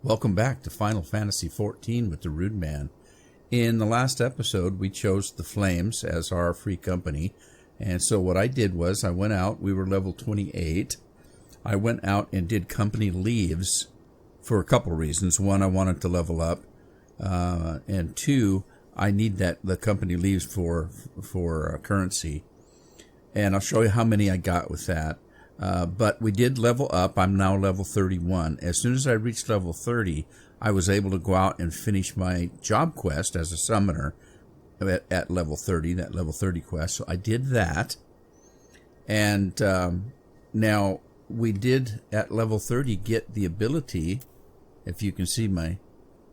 Welcome back to Final Fantasy XIV with the Rude Man. In the last episode, we chose the Flames as our free company. And so what I did was I went out, we were level 28. I went out and did company leaves for a couple reasons. One, I wanted to level up. And two, I need the company leaves for currency. And I'll show you how many I got with that. But we did level up. I'm now level 31. As soon as I reached level 30, I was able to go out and finish my job quest as a summoner at level 30, that level 30 quest. So I did that. And now we did at level 30 get the ability, if you can see my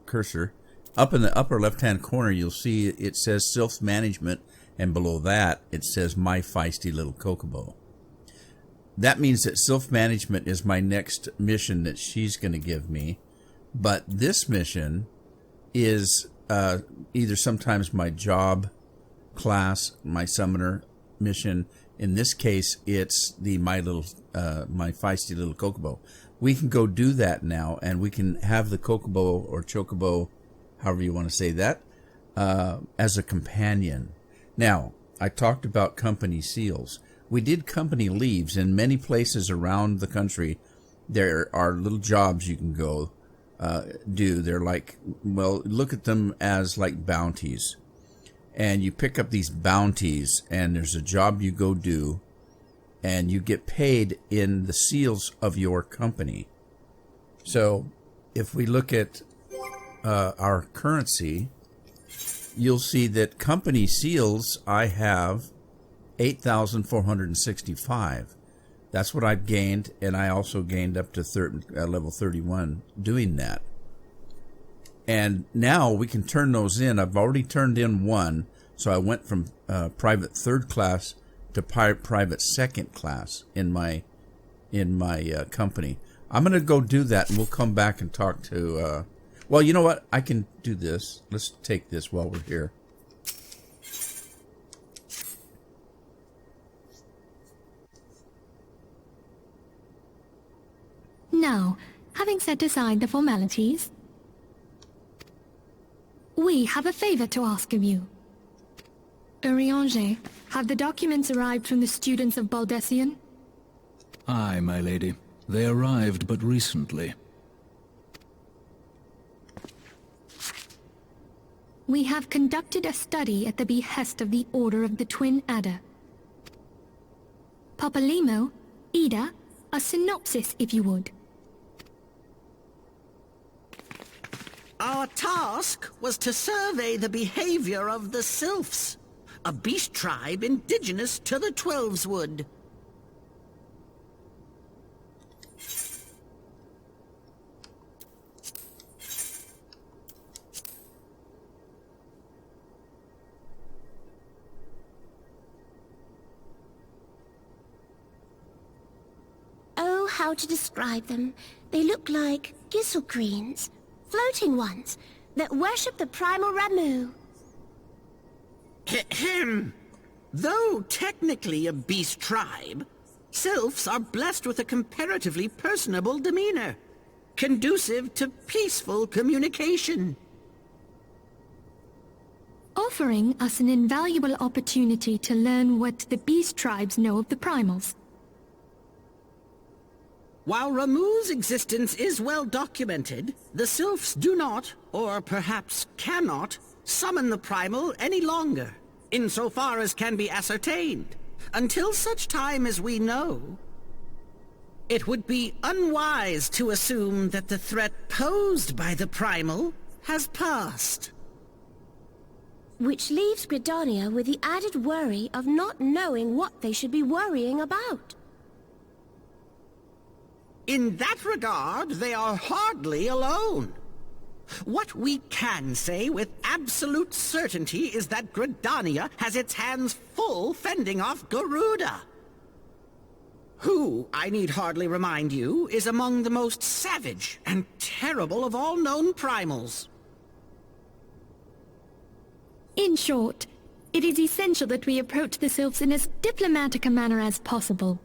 cursor, up in the upper left-hand corner, you'll see it says self-management, and below that, it says my feisty little Chocobo. That means that self-management is my next mission that she's going to give me. But this mission is either sometimes my job class, my summoner mission. In this case, it's my feisty little Chocobo. We can go do that now, and we can have the Chocobo or Chocobo, however you want to say that, as a companion. Now, I talked about company seals. We did company leaves. In many places around the country, there are little jobs you can go do. They're like, well, look at them as like bounties. And you pick up these bounties, and there's a job you go do, and you get paid in the seals of your company. So if we look at our currency, you'll see that company seals, I have 8,465. That's what I've gained, and I also gained up to level 31 doing that. And now we can turn those in. I've already turned in one, so I went from private third class to private second class in my company. I'm going to go do that, and we'll come back and talk to... well, you know what? I can do this. Let's take this while we're here. Now, having set aside the formalities, we have a favor to ask of you. Urianger, have the documents arrived from the students of Baldessian? Aye, my lady. They arrived but recently. We have conducted a study at the behest of the Order of the Twin Adder. Papalimo, Ida, a synopsis if you would. Our task was to survey the behavior of the Sylphs, a beast tribe indigenous to the Twelveswood. Oh, how to describe them. They look like Gisselcreens. Floating ones that worship the primal Ramu. Ahem. Though technically a beast tribe, Sylphs are blessed with a comparatively personable demeanor, conducive to peaceful communication. Offering us an invaluable opportunity to learn what the beast tribes know of the primals. While Ramu's existence is well documented, the Sylphs do not, or perhaps cannot, summon the primal any longer, insofar as can be ascertained, until such time as we know. It would be unwise to assume that the threat posed by the primal has passed. Which leaves Gridania with the added worry of not knowing what they should be worrying about. In that regard, they are hardly alone. What we can say with absolute certainty is that Gridania has its hands full fending off Garuda, who, I need hardly remind you, is among the most savage and terrible of all known primals. In short, it is essential that we approach the Sylphs in as diplomatic a manner as possible.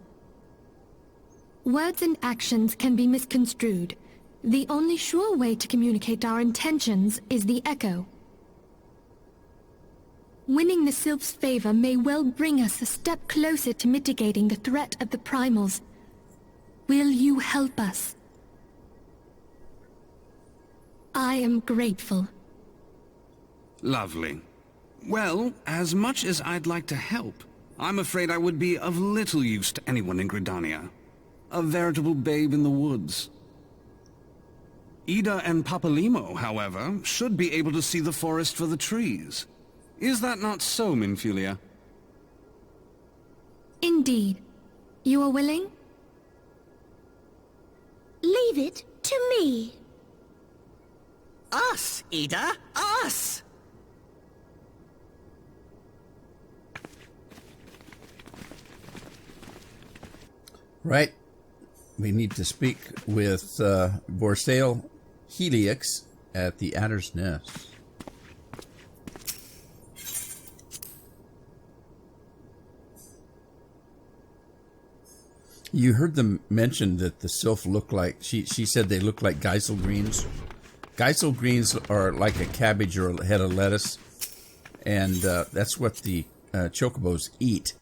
Words and actions can be misconstrued, The only sure way to communicate our intentions is the echo. Winning the Sylph's favor may well bring us a step closer to mitigating the threat of the primals. Will you help us? I am grateful. Lovely. Well, as much as I'd like to help, I'm afraid I would be of little use to anyone in Gridania. A veritable babe in the woods. Ida and Papalimo, however, should be able to see the forest for the trees. Is that not so, Minfilia? Indeed. You are willing? Leave it to me. Us, Ida, us! Right. We need to speak with Vorsail Helix at the Adder's Nest. You heard them mention that the sylph look like, she said they look like geisel greens. Geisel greens are like a cabbage or a head of lettuce, and that's what the chocobos eat.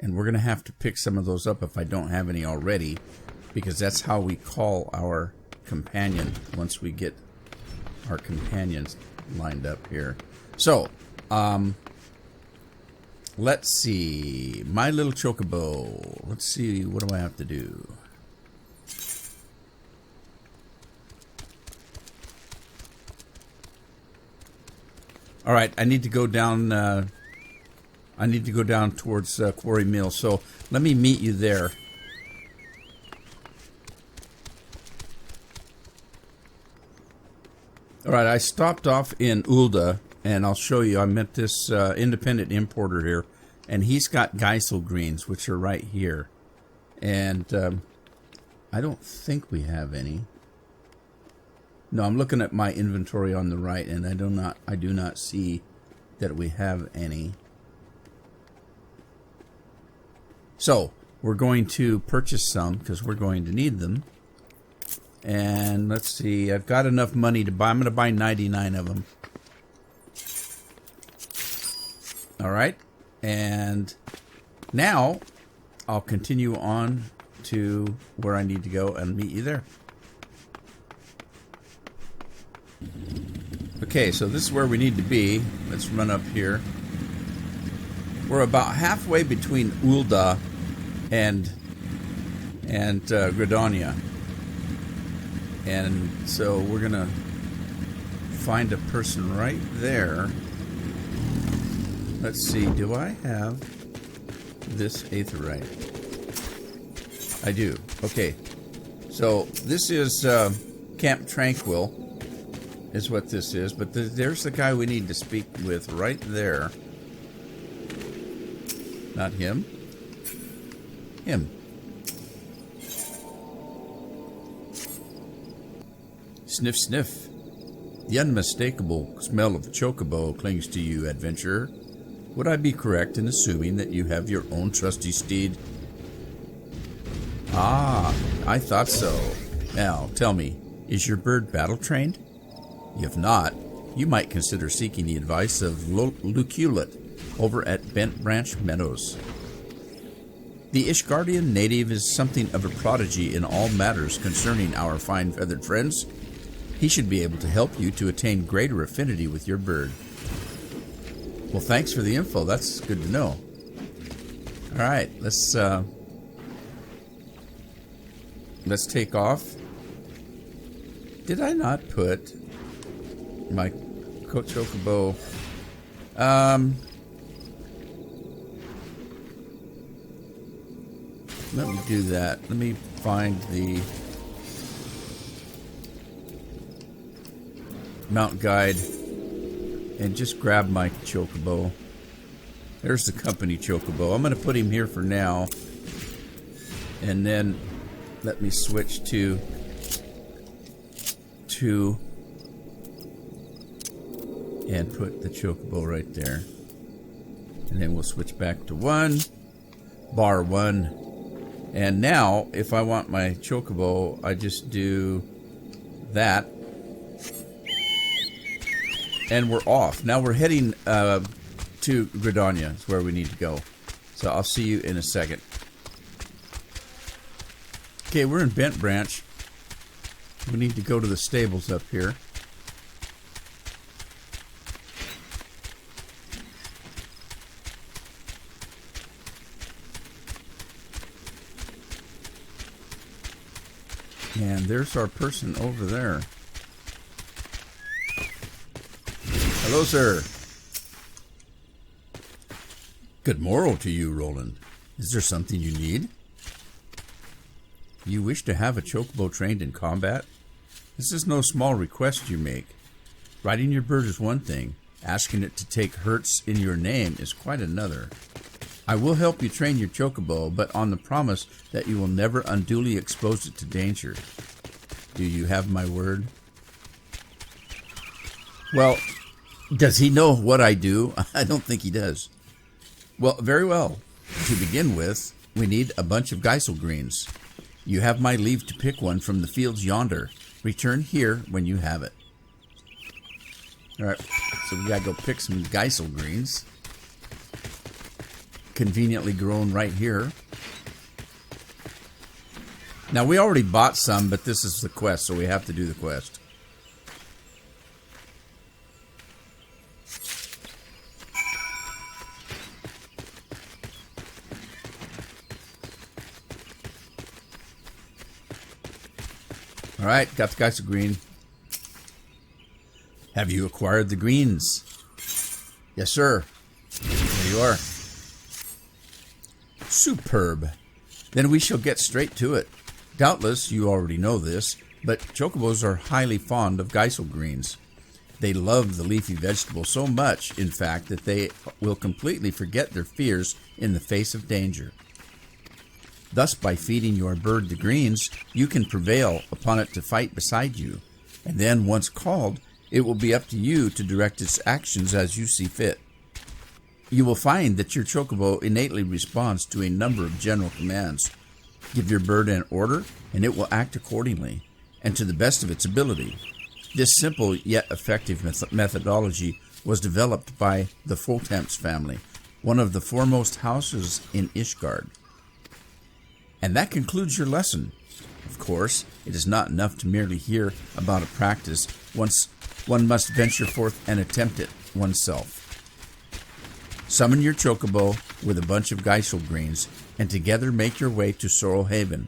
And we're going to have to pick some of those up if I don't have any already, because that's how we call our companion once we get our companions lined up here. So, let's see. My little chocobo. Let's see. What do I have to do? All right. I need to go down. I need to go down towards Quarry Mill. So let me meet you there. All right. I stopped off in Ulda. And I'll show you, I met this independent importer here, and he's got geisel greens, which are right here. And I don't think we have any. No, I'm looking at my inventory on the right, and I do not see that we have any. So, we're going to purchase some, because we're going to need them. And let's see, I've got enough money to buy, I'm going to buy 99 of them. All right, and now I'll continue on to where I need to go and meet you there. Okay, so this is where we need to be. Let's run up here. We're about halfway between Ulda and Gridania. And so we're going to find a person right there. Let's see, do I have this aetheryte? I do. Okay. So this is Camp Tranquil is what this is. But there's the guy we need to speak with right there. Not him. Him. Sniff, sniff. The unmistakable smell of Chocobo clings to you, adventurer. Would I be correct in assuming that you have your own trusty steed? Ah, I thought so. Now, tell me, is your bird battle-trained? If not, you might consider seeking the advice of Luculet over at Bent Branch Meadows. The Ishgardian native is something of a prodigy in all matters concerning our fine feathered friends. He should be able to help you to attain greater affinity with your bird. Well, thanks for the info. That's good to know. All right, let's take off. Did I not put my Chocobo? Let me do that. Let me find the mount guide and just grab my Chocobo. There's the company Chocobo. I'm going to put him here for now. And then let me switch to 2 and put the Chocobo right there. And then we'll switch back to 1, bar 1. And now, if I want my Chocobo, I just do that. And we're off. Now we're heading to Gridania. Is where we need to go. So I'll see you in a second. Okay, we're in Bent Branch. We need to go to the stables up here. And there's our person over there. Hello, sir. Good morrow to you, Roland. Is there something you need? You wish to have a Chocobo trained in combat? This is no small request you make. Riding your bird is one thing. Asking it to take hurts in your name is quite another. I will help you train your Chocobo, but on the promise that you will never unduly expose it to danger. Do you have my word? Well, does he know what I do? I don't think he does. Well, very well. To begin with, we need a bunch of Geisel greens. You have my leave to pick one from the fields yonder. Return here when you have it. Alright, so we gotta go pick some Geisel greens. Conveniently grown right here. Now, we already bought some, but this is the quest, so we have to do the quest. Alright, got the Geisel green. Have you acquired the greens? Yes, sir. There you are. Superb. Then we shall get straight to it. Doubtless you already know this, but Chocobos are highly fond of Geisel greens. They love the leafy vegetable so much, in fact, that they will completely forget their fears in the face of danger. Thus, by feeding your bird the greens, you can prevail upon it to fight beside you, and then, once called, it will be up to you to direct its actions as you see fit. You will find that your Chocobo innately responds to a number of general commands. Give your bird an order, and it will act accordingly, and to the best of its ability. This simple yet effective methodology was developed by the Foltemps family, one of the foremost houses in Ishgard. And that concludes your lesson. Of course, it is not enough to merely hear about a practice. Once one must venture forth and attempt it oneself. Summon your Chocobo with a bunch of Geisel greens, and together make your way to Sorrel Haven.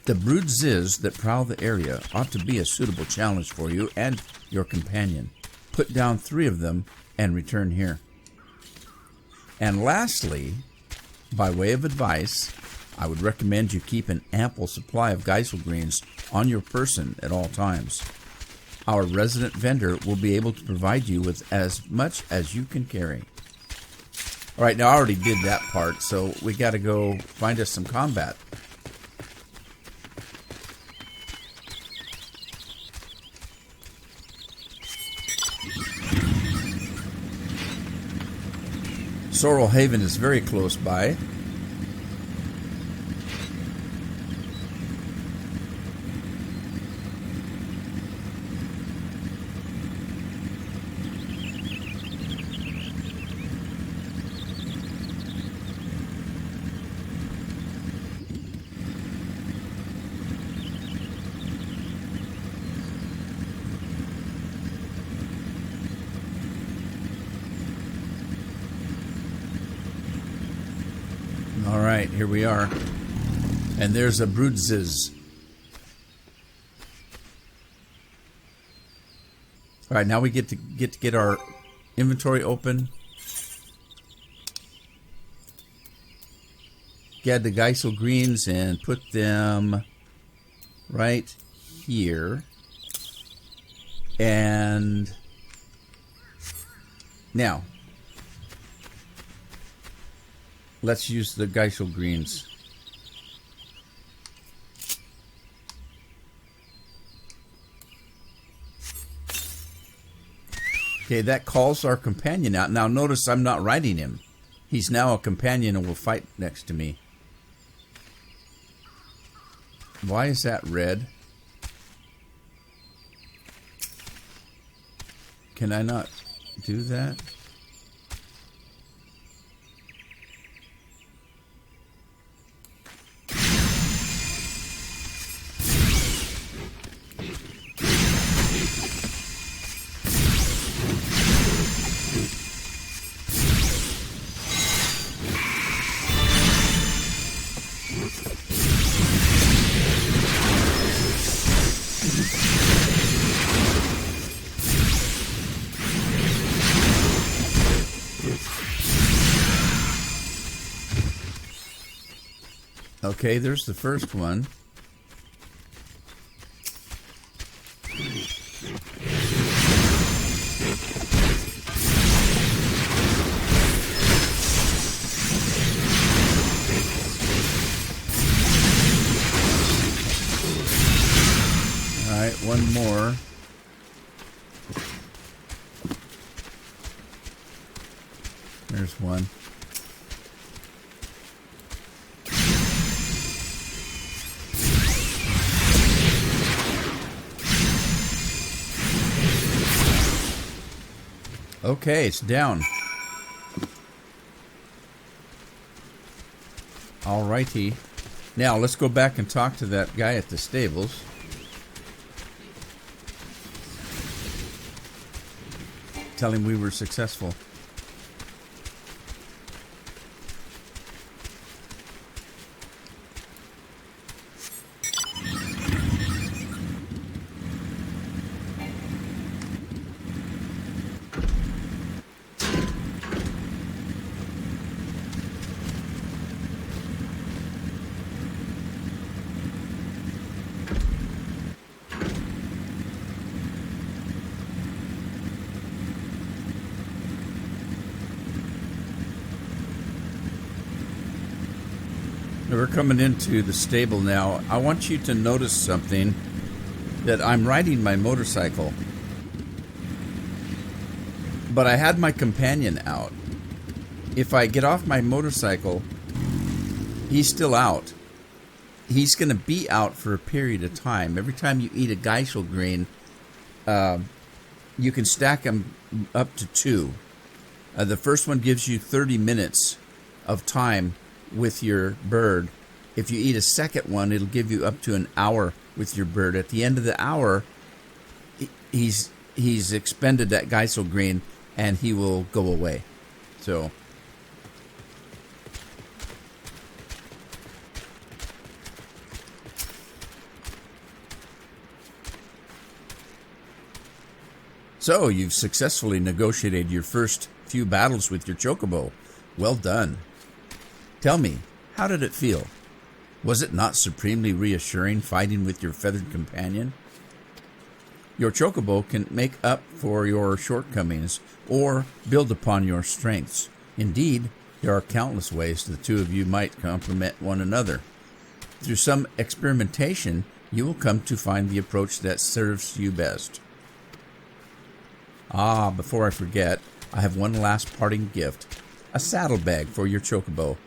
The brood Ziz that prowl the area ought to be a suitable challenge for you and your companion. Put down 3 of them and return here. And lastly, by way of advice, I would recommend you keep an ample supply of Geisel greens on your person at all times. Our resident vendor will be able to provide you with as much as you can carry. Alright, now I already did that part, so we gotta go find us some combat. Sorrel Haven is very close by. Alright, here we are. And there's a Broodziz. Alright, now we get to get our inventory open. Get the Geisel greens and put them right here. And now let's use the Geisel greens. Okay, that calls our companion out. Now notice I'm not riding him. He's now a companion and will fight next to me. Why is that red? Can I not do that? Okay, there's the first one. All right, one more. There's one. Okay, it's down. Alrighty. Now, let's go back and talk to that guy at the stables. Tell him we were successful. We're coming into the stable now. I want you to notice something, that I'm riding my motorcycle, but I had my companion out. If I get off my motorcycle, he's still out. He's going to be out for a period of time. Every time you eat a Geisel green, you can stack them up to 2. The first one gives you 30 minutes of time with your bird. If you eat a second one, it'll give you up to an hour with your bird. At the end of the hour, he's expended that Geisel green and he will go away. So you've successfully negotiated your first few battles with your Chocobo. Well done. Tell me, how did it feel? Was it not supremely reassuring fighting with your feathered companion? Your Chocobo can make up for your shortcomings or build upon your strengths. Indeed, there are countless ways the two of you might complement one another. Through some experimentation, you will come to find the approach that serves you best. Ah, before I forget, I have one last parting gift. A saddlebag for your Chocobo.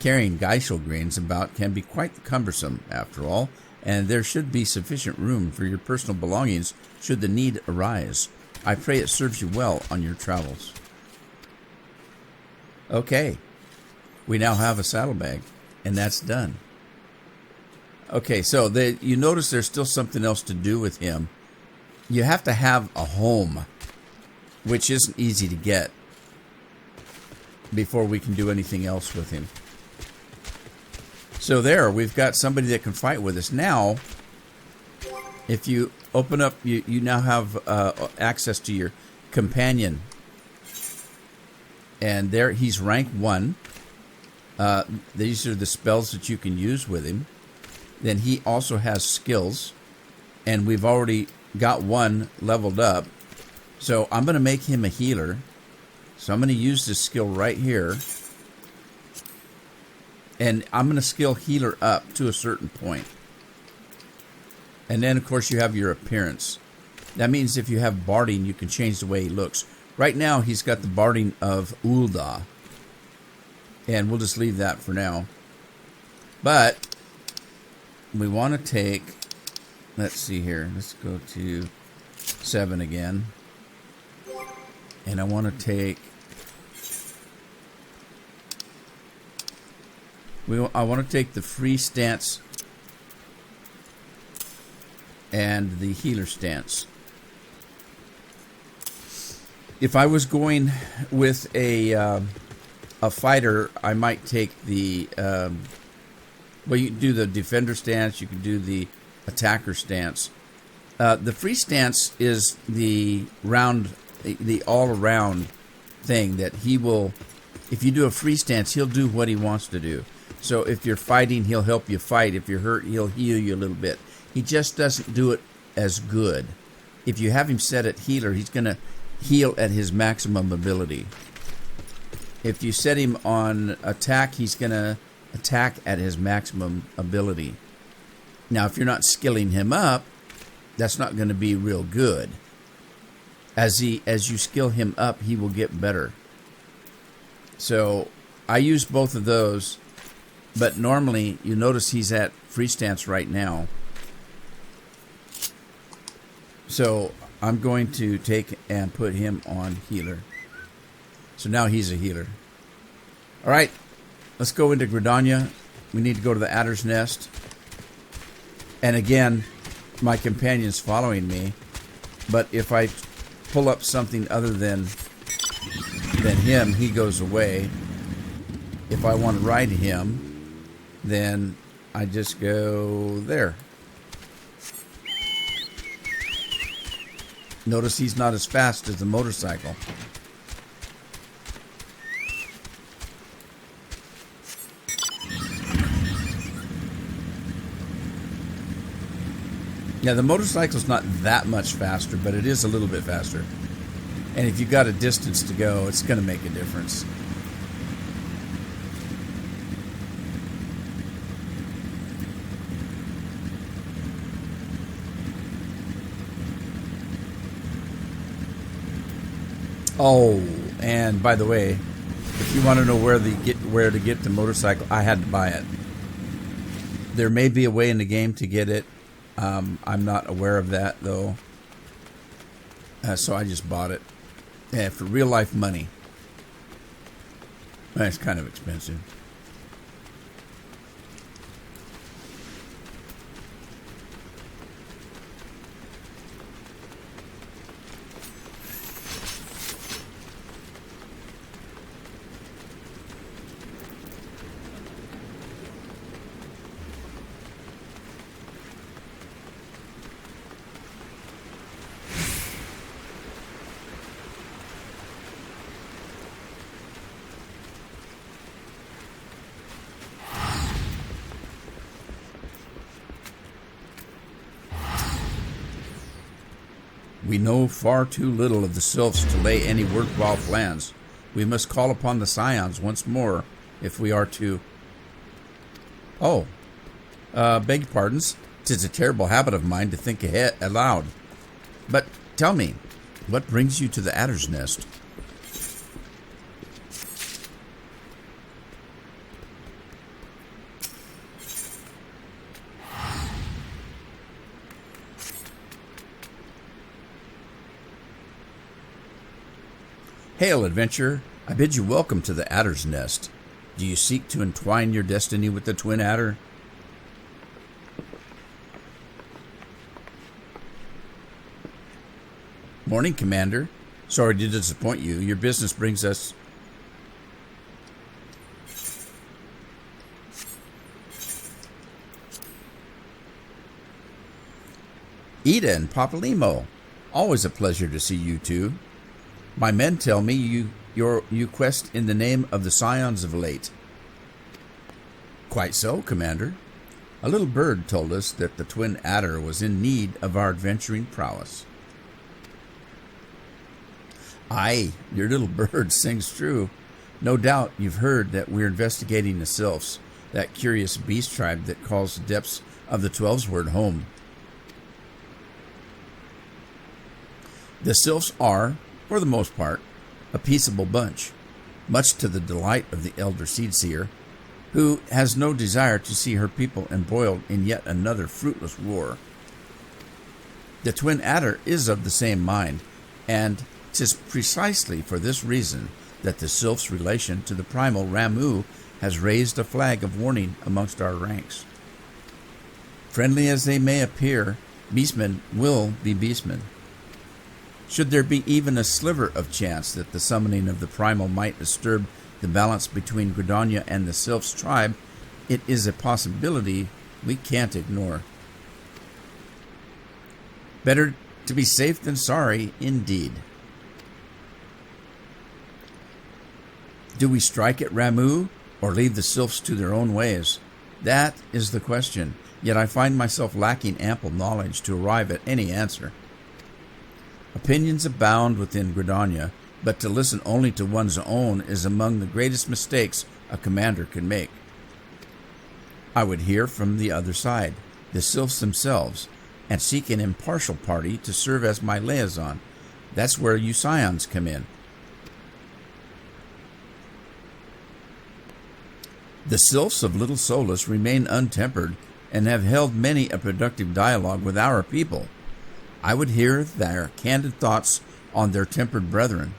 Carrying Geisel greens about can be quite cumbersome, after all, and there should be sufficient room for your personal belongings should the need arise. I pray it serves you well on your travels. Okay, we now have a saddlebag, and that's done. Okay, so you notice there's still something else to do with him. You have to have a home, which isn't easy to get before we can do anything else with him. So there, we've got somebody that can fight with us. Now, if you open up, you now have access to your companion. And there, he's rank 1. These are the spells that you can use with him. Then he also has skills. And we've already got one leveled up. So I'm going to make him a healer. So I'm going to use this skill right here. And I'm going to skill healer up to a certain point. And then, of course, you have your appearance. That means if you have barding, you can change the way he looks. Right now, he's got the barding of Ulda. And we'll just leave that for now. But we want to take... Let's see here. Let's go to 7 again. And I want to take... I want to take the free stance and the healer stance. If I was going with a fighter, I might take the... well, you can do the defender stance. You can do the attacker stance. The free stance is the all-around thing that he will... If you do a free stance, he'll do what he wants to do. So if you're fighting, he'll help you fight. If you're hurt, he'll heal you a little bit. He just doesn't do it as good. If you have him set at healer, he's going to heal at his maximum ability. If you set him on attack, he's going to attack at his maximum ability. Now, if you're not skilling him up, that's not going to be real good. As you skill him up, he will get better. So I use both of those, but normally you notice he's at free stance right now. So I'm going to take and put him on healer. So now he's a healer. All right, let's go into Gridania. We need to go to the Adder's Nest. And again, my companion's following me. But if I pull up something other than him, he goes away. If I want to ride him, then I just go there. Notice he's not as fast as the motorcycle. Yeah, the motorcycle's not that much faster, but it is a little bit faster. And if you've got a distance to go, it's going to make a difference. Oh, and by the way, if you want to know where to get the motorcycle, I had to buy it. There may be a way in the game to get it. I'm not aware of that, though. So I just bought it. Yeah, for real life money. It's kind of expensive. We know far too little of the sylphs to lay any worthwhile plans. We must call upon the scions once more if we are to... Oh, beg your pardons. 'Tis a terrible habit of mine to think ahead aloud. But tell me, what brings you to the Adder's Nest? Hail, adventurer. I bid you welcome to the Adder's Nest. Do you seek to entwine your destiny with the Twin Adder? Morning, Commander. Sorry to disappoint you. Your business brings us... Ida and Papalimo. Always a pleasure to see you two. My men tell me you quest in the name of the scions of late. Quite so, Commander. A little bird told us that the Twin Adder was in need of our adventuring prowess. Aye, your little bird sings true. No doubt you've heard that we're investigating the sylphs, that curious beast tribe that calls the depths of the 12's home. The sylphs are, for the most part, a peaceable bunch, much to the delight of the elder Seedseer, who has no desire to see her people embroiled in yet another fruitless war. The Twin Adder is of the same mind, and 'Tis precisely for this reason that the sylph's relation to the primal Ramu has raised a flag of warning amongst our ranks. Friendly as they may appear, beastmen will be beastmen. Should there be even a sliver of chance that the summoning of the primal might disturb the balance between Gridania and the sylph's tribe, it is a possibility we can't ignore. Better to be safe than sorry, indeed. Do we strike at Ramu, or leave the sylphs to their own ways? That is the question, yet I find myself lacking ample knowledge to arrive at any answer. Opinions abound within Gridania, but to listen only to one's own is among the greatest mistakes a commander can make. I would hear from the other side, the sylphs themselves, and seek an impartial party to serve as my liaison. That's where you scions come in. The sylphs of Little Solus remain untempered and have held many a productive dialogue with our people. I would hear their candid thoughts on their tempered brethren.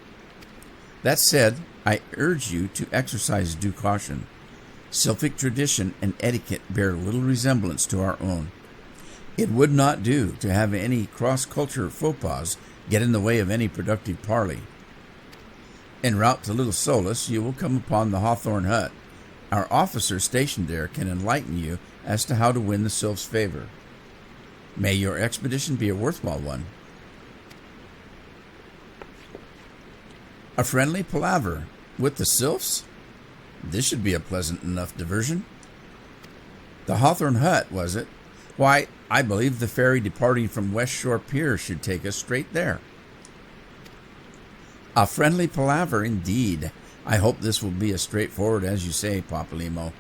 That said, I urge you to exercise due caution. Sylphic tradition and etiquette bear little resemblance to our own. It would not do to have any cross-culture faux pas get in the way of any productive parley. En route to Little Solus, you will come upon the Hawthorn Hut. Our officer stationed there can enlighten you as to how to win the sylph's favor. May your expedition be a worthwhile one. A friendly palaver with the sylphs? This should be a pleasant enough diversion. The Hawthorn Hut, was it? Why, I believe the ferry departing from West Shore Pier should take us straight there. A friendly palaver indeed. I hope this will be as straightforward as you say, Papalymo.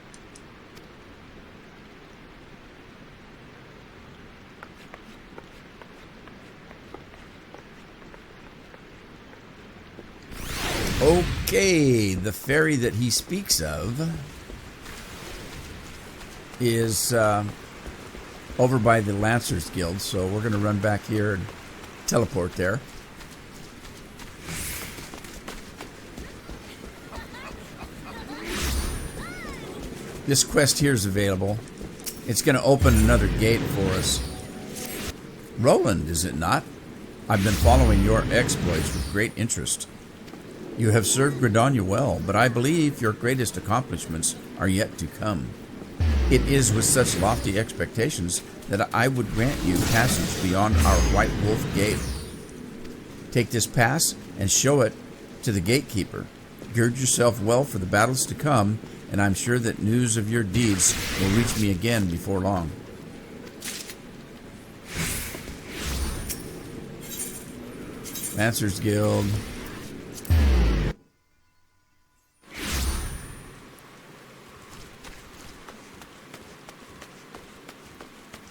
Okay, the ferry that he speaks of is over by the Lancers Guild, so we're going to run back here and teleport there. This quest here is available. It's going to open another gate for us. Roland, is it not? I've been following your exploits with great interest. You have served Gridania well, but I believe your greatest accomplishments are yet to come. It is with such lofty expectations that I would grant you passage beyond our White Wolf Gate. Take this pass and show it to the gatekeeper. Gird yourself well for the battles to come, and I'm sure that news of your deeds will reach me again before long. Lancers Guild.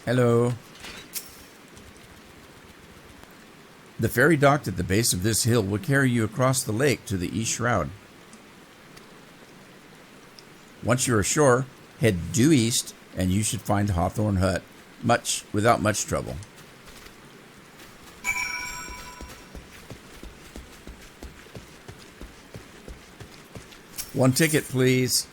Hello. The ferry docked at the base of this hill will carry you across the lake to the East Shroud. Once you're ashore, head due east, and you should find the Hawthorn Hut without much trouble. One ticket, please.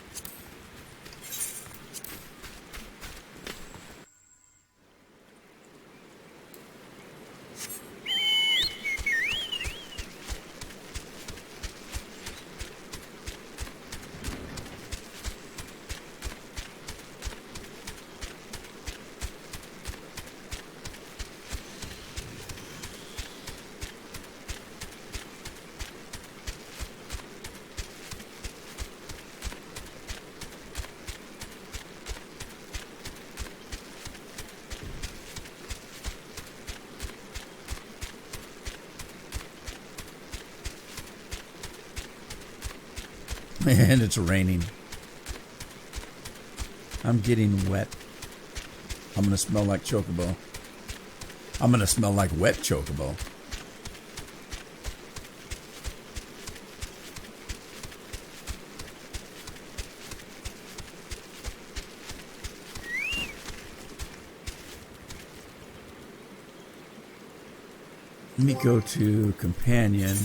And it's raining. I'm getting wet. I'm going to smell like Chocobo. I'm going to smell like wet Chocobo. Let me go to companion.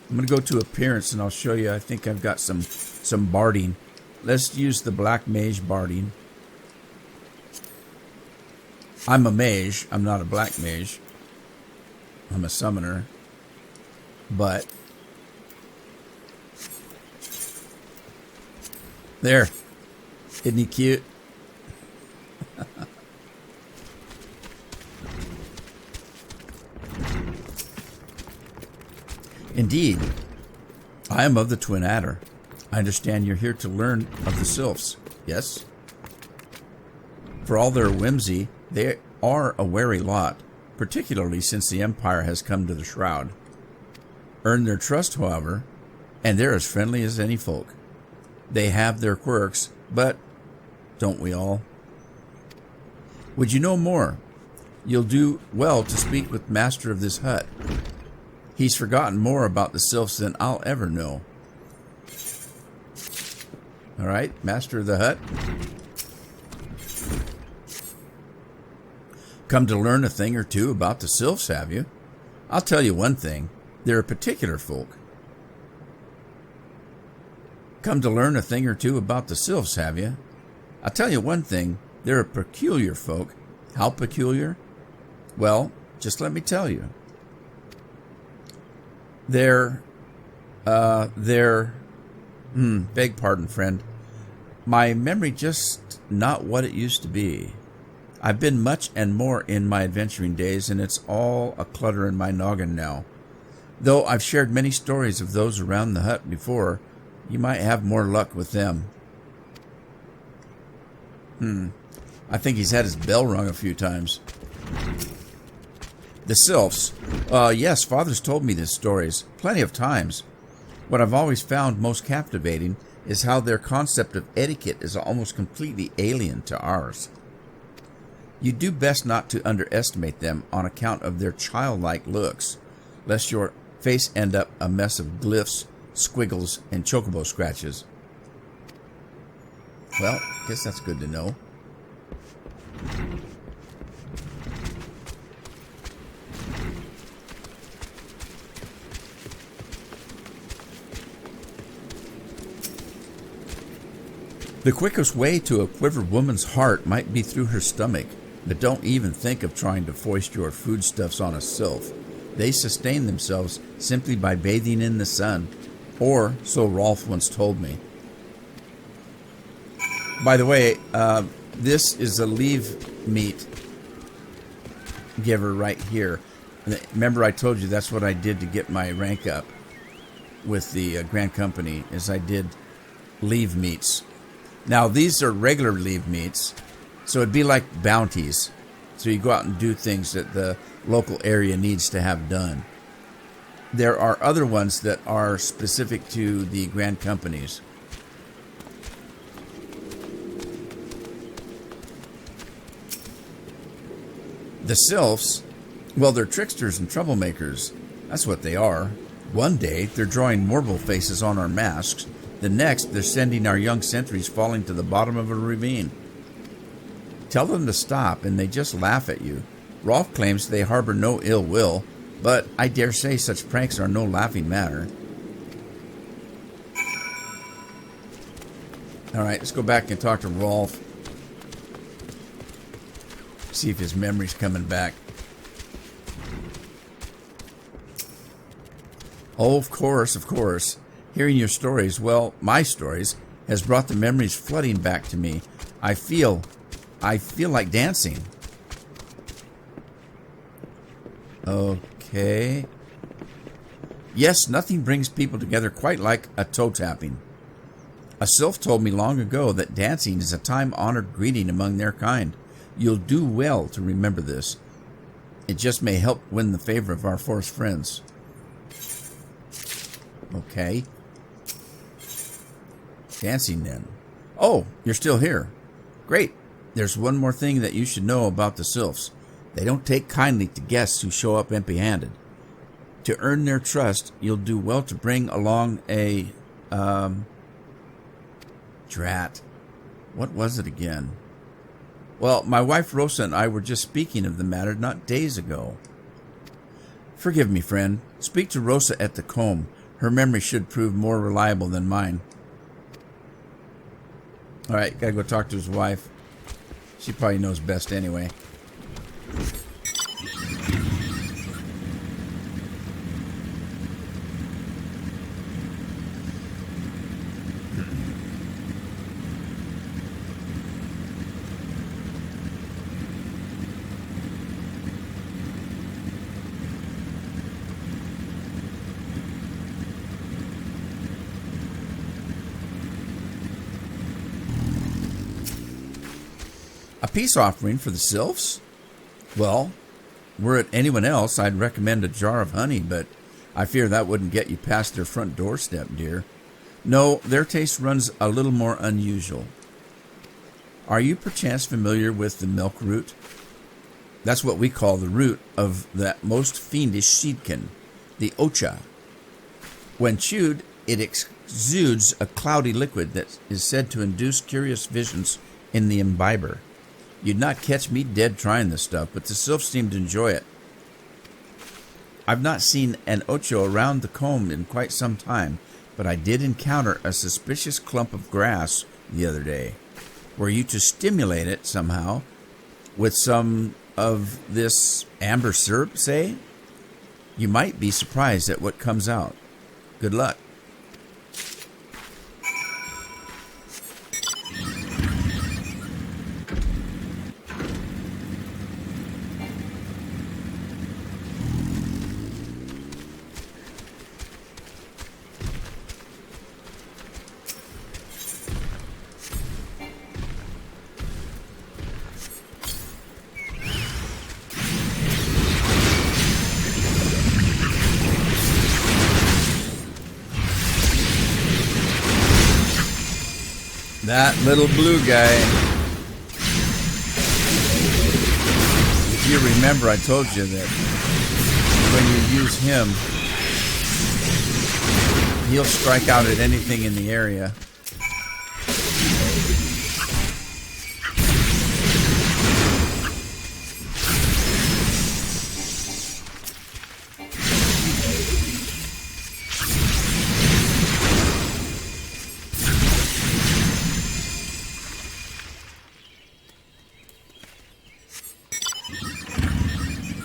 I'm going to go to appearance and I'll show you. I think I've got some barding. Let's use the black mage barding. I'm a mage. I'm not a black mage. I'm a summoner. But there. Isn't he cute? Indeed, I am of the Twin Adder. I understand you're here to learn of the sylphs, yes? For all their whimsy, they are a wary lot, particularly since the Empire has come to the Shroud. Earn their trust, however, and they're as friendly as any folk. They have their quirks, but don't we all? Would you know more? You'll do well to speak with Master of this hut. He's forgotten more about the sylphs than I'll ever know. All right, Master of the hut. Come to learn a thing or two about the sylphs, have you? I'll tell you one thing. They're a particular folk. Come to learn a thing or two about the sylphs, have you? I'll tell you one thing. They're a peculiar folk. How peculiar? Well, just let me tell you. Beg pardon, friend. My memory just not what it used to be. I've been much and more in my adventuring days, and it's all a clutter in my noggin now. Though I've shared many stories of those around the hut before, you might have more luck with them. I think he's had his bell rung a few times. The sylphs. Yes, Father's told me these stories plenty of times. What I've always found most captivating is how their concept of etiquette is almost completely alien to ours. You do best not to underestimate them on account of their childlike looks, lest your face end up a mess of glyphs, squiggles, and chocobo scratches. Well, I guess that's good to know. The quickest way to a quivered woman's heart might be through her stomach, but don't even think of trying to foist your foodstuffs on a sylph. They sustain themselves simply by bathing in the sun, or so Rolf once told me. By the way, this is a leave meat giver right here. Remember I told you that's what I did to get my rank up with the Grand Company, is I did leave meats. Now, these are regular leave meats, so it'd be like bounties. So you go out and do things that the local area needs to have done. There are other ones that are specific to the Grand Companies. The sylphs, well, they're tricksters and troublemakers. That's what they are. One day, they're drawing marble faces on our masks. The next, they're sending our young sentries falling to the bottom of a ravine. Tell them to stop, and they just laugh at you. Rolf claims they harbor no ill will, but I dare say such pranks are no laughing matter. Alright, let's go back and talk to Rolf. See if his memory's coming back. Oh, of course, of course. Hearing your stories, well, my stories, has brought the memories flooding back to me. I feel like dancing. Okay. Yes, nothing brings people together quite like a toe tapping. A sylph told me long ago that dancing is a time-honored greeting among their kind. You'll do well to remember this. It just may help win the favor of our forest friends. Okay. Dancing then. Oh, you're still here. Great. There's one more thing that you should know about the sylphs. They don't take kindly to guests who show up empty-handed. To earn their trust, you'll do well to bring along a, drat. What was it again? Well, my wife Rosa and I were just speaking of the matter not days ago. Forgive me, friend. Speak to Rosa at the comb. Her memory should prove more reliable than mine. All right, gotta go talk to his wife. She probably knows best anyway. A peace offering for the sylphs? Well, were it anyone else, I'd recommend a jar of honey, but I fear that wouldn't get you past their front doorstep, dear. No, their taste runs a little more unusual. Are you perchance familiar with the milk root? That's what we call the root of that most fiendish seedkin, the ocha. When chewed, it exudes a cloudy liquid that is said to induce curious visions in the imbiber. You'd not catch me dead trying this stuff, but the sylphs seem to enjoy it. I've not seen an ocho around the comb in quite some time, but I did encounter a suspicious clump of grass the other day. Were you to stimulate it somehow with some of this amber syrup, say, you might be surprised at what comes out. Good luck. That little blue guy. If you remember, I told you that when you use him, he'll strike out at anything in the area.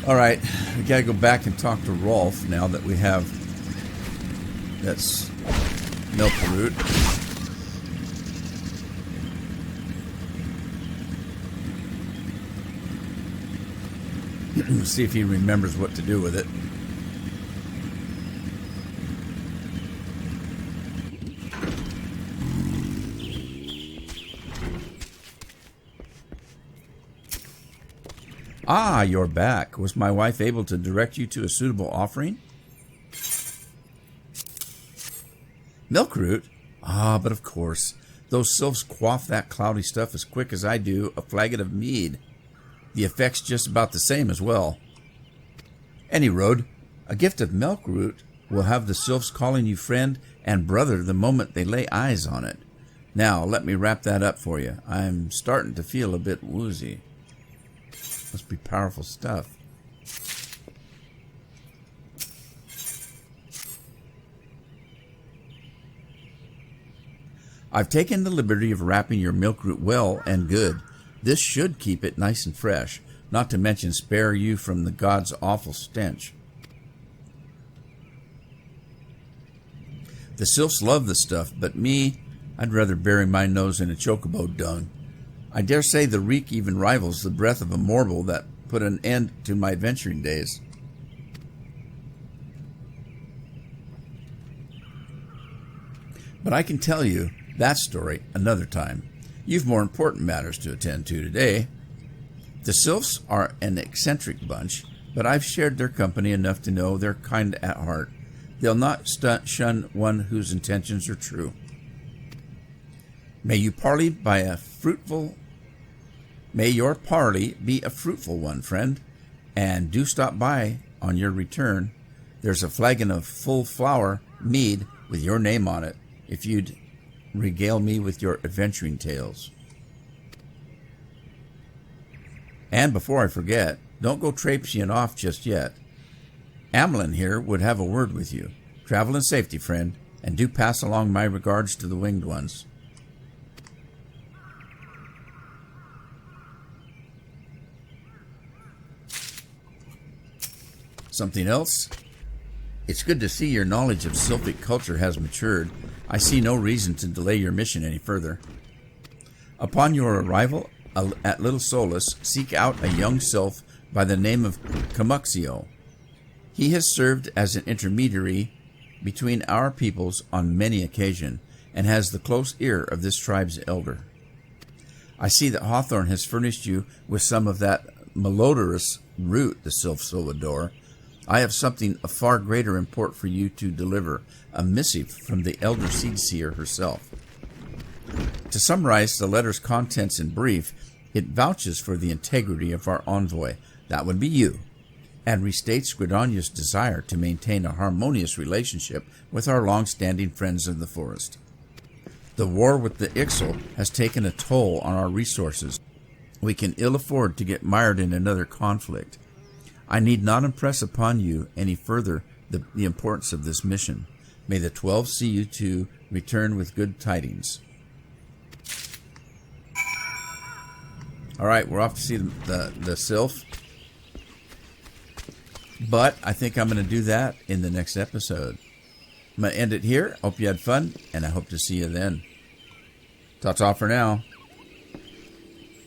All right, we got to go back and talk to Rolf now that we have that's milk root. See if he remembers what to do with it. Ah, you're back. Was my wife able to direct you to a suitable offering? Milk root? Ah, but of course. Those sylphs quaff that cloudy stuff as quick as I do a flagon of mead. The effect's just about the same as well. Any road, a gift of milk root will have the sylphs calling you friend and brother the moment they lay eyes on it. Now, let me wrap that up for you. I'm starting to feel a bit woozy. Must be powerful stuff. I've taken the liberty of wrapping your milk root well and good. This should keep it nice and fresh, not to mention spare you from the god's awful stench. The sylphs love the stuff, but me, I'd rather bury my nose in a chocobo dung. I dare say the reek even rivals the breath of a mortal that put an end to my adventuring days. But I can tell you that story another time. You've more important matters to attend to today. The sylphs are an eccentric bunch, but I've shared their company enough to know they're kind at heart. They'll not shun one whose intentions are true. May your parley be a fruitful one, friend, and do stop by on your return. There's a flagon of full flower mead with your name on it, if you'd regale me with your adventuring tales. And before I forget, don't go traipsing off just yet. Amlin here would have a word with you. Travel in safety, friend, and do pass along my regards to the winged ones. Something else? It's good to see your knowledge of Sylphic culture has matured. I see no reason to delay your mission any further. Upon your arrival at Little Solus, seek out a young sylph by the name of Camuxio. He has served as an intermediary between our peoples on many occasions, and has the close ear of this tribe's elder. I see that Hawthorne has furnished you with some of that malodorous root the sylphs so adore. I have something of far greater import for you to deliver, a missive from the elder seed-seer herself. To summarize the letter's contents in brief, it vouches for the integrity of our envoy, that would be you, and restates Gridania's desire to maintain a harmonious relationship with our long-standing friends of the forest. The war with the Ixal has taken a toll on our resources. We can ill afford to get mired in another conflict. I need not impress upon you any further the importance of this mission. May the 12 see you to return with good tidings. All right, we're off to see the sylph. But I think I'm going to do that in the next episode. I'm going to end it here. Hope you had fun, and I hope to see you then. Ta-ta for now.